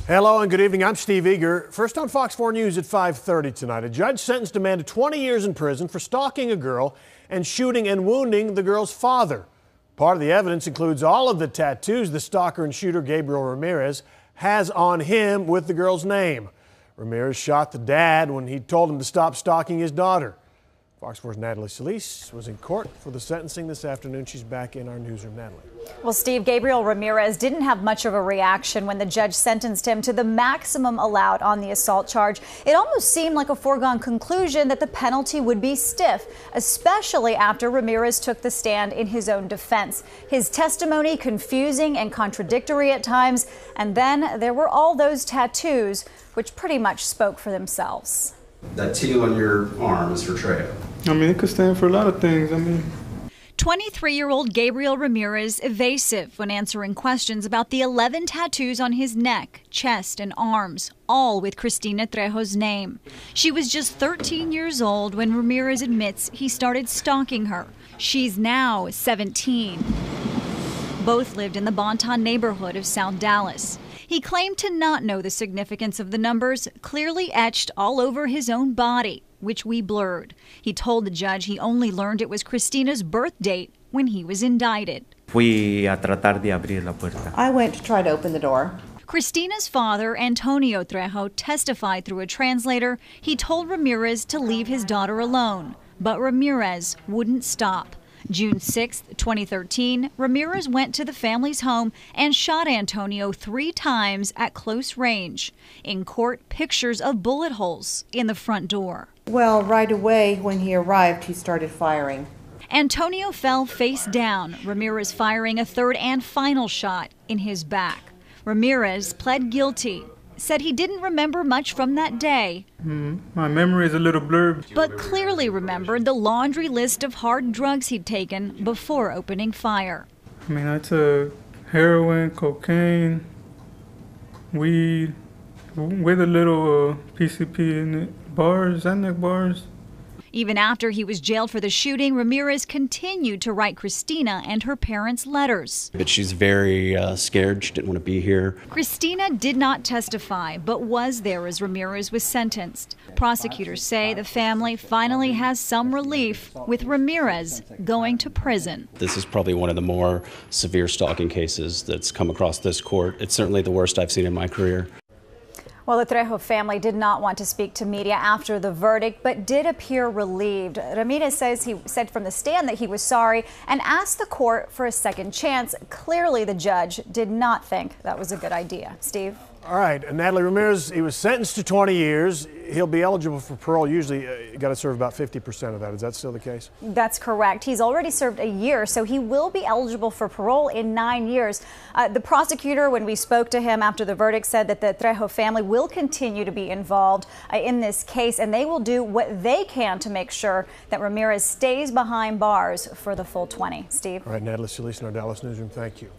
Hello and good evening. I'm Steve Eager. First on Fox 4 News at 5:30 tonight. A judge sentenced a man to 20 years in prison for stalking a girl and shooting and wounding the girl's father. Part of the evidence includes all of the tattoos the stalker and shooter Gabriel Ramirez has on him with the girl's name. Ramirez shot the dad when he told him to stop stalking his daughter. Fox 4's Natalie Solis was in court for the sentencing this afternoon. She's back in our newsroom. Natalie. Well, Steve, Gabriel Ramirez didn't have much of a reaction when the judge sentenced him to the maximum allowed on the assault charge. It almost seemed like a foregone conclusion that the penalty would be stiff, especially after Ramirez took the stand in his own defense. His testimony confusing and contradictory at times, and then there were all those tattoos, which pretty much spoke for themselves. That T on your arm is for Trejo. I mean, it could stand for a lot of things. 23-year-old Gabriel Ramirez evasive when answering questions about the 11 tattoos on his neck, chest, and arms, all with Cristina Trejo's name. She was just 13 years old when Ramirez admits he started stalking her. She's now 17. Both lived in the Bonton neighborhood of South Dallas. He claimed to not know the significance of the numbers, clearly etched all over his own body, which we blurred. He told the judge he only learned it was Cristina's birth date when he was indicted. I went to try to open the door. Cristina's father, Antonio Trejo, testified through a translator. He told Ramirez to leave his daughter alone, but Ramirez wouldn't stop. June 6, 2013, Ramirez went to the family's home and shot Antonio 3 times at close range. In court, pictures of bullet holes in the front door. Well, right away when he arrived, he started firing. Antonio fell face down, Ramirez firing a third and final shot in his back. Ramirez pled guilty, said he didn't remember much from that day. My memory is a little blurred. But clearly remembered the laundry list of hard drugs he'd taken before opening fire. I took heroin, cocaine, weed, with a little PCP in it, bars, Xanax bars. Even after he was jailed for the shooting, Ramirez continued to write Cristina and her parents letters. But she's very scared. She didn't want to be here. Cristina did not testify, but was there as Ramirez was sentenced. Prosecutors say the family finally has some relief, with Ramirez going to prison. This is probably one of the more severe stalking cases that's come across this court. It's certainly the worst I've seen in my career. Well, the Trejo family did not want to speak to media after the verdict, but did appear relieved. Ramirez says he said from the stand that he was sorry and asked the court for a second chance. Clearly, the judge did not think that was a good idea. Steve? All right, Natalie, Ramirez, he was sentenced to 20 years. He'll be eligible for parole. Usually, you got to serve about 50% of that. Is that still the case? That's correct. He's already served a year, so he will be eligible for parole in 9 years. The prosecutor, when we spoke to him after the verdict, said that the Trejo family will continue to be involved in this case, and they will do what they can to make sure that Ramirez stays behind bars for the full 20. Steve? All right, Natalie Solis in our Dallas newsroom. Thank you.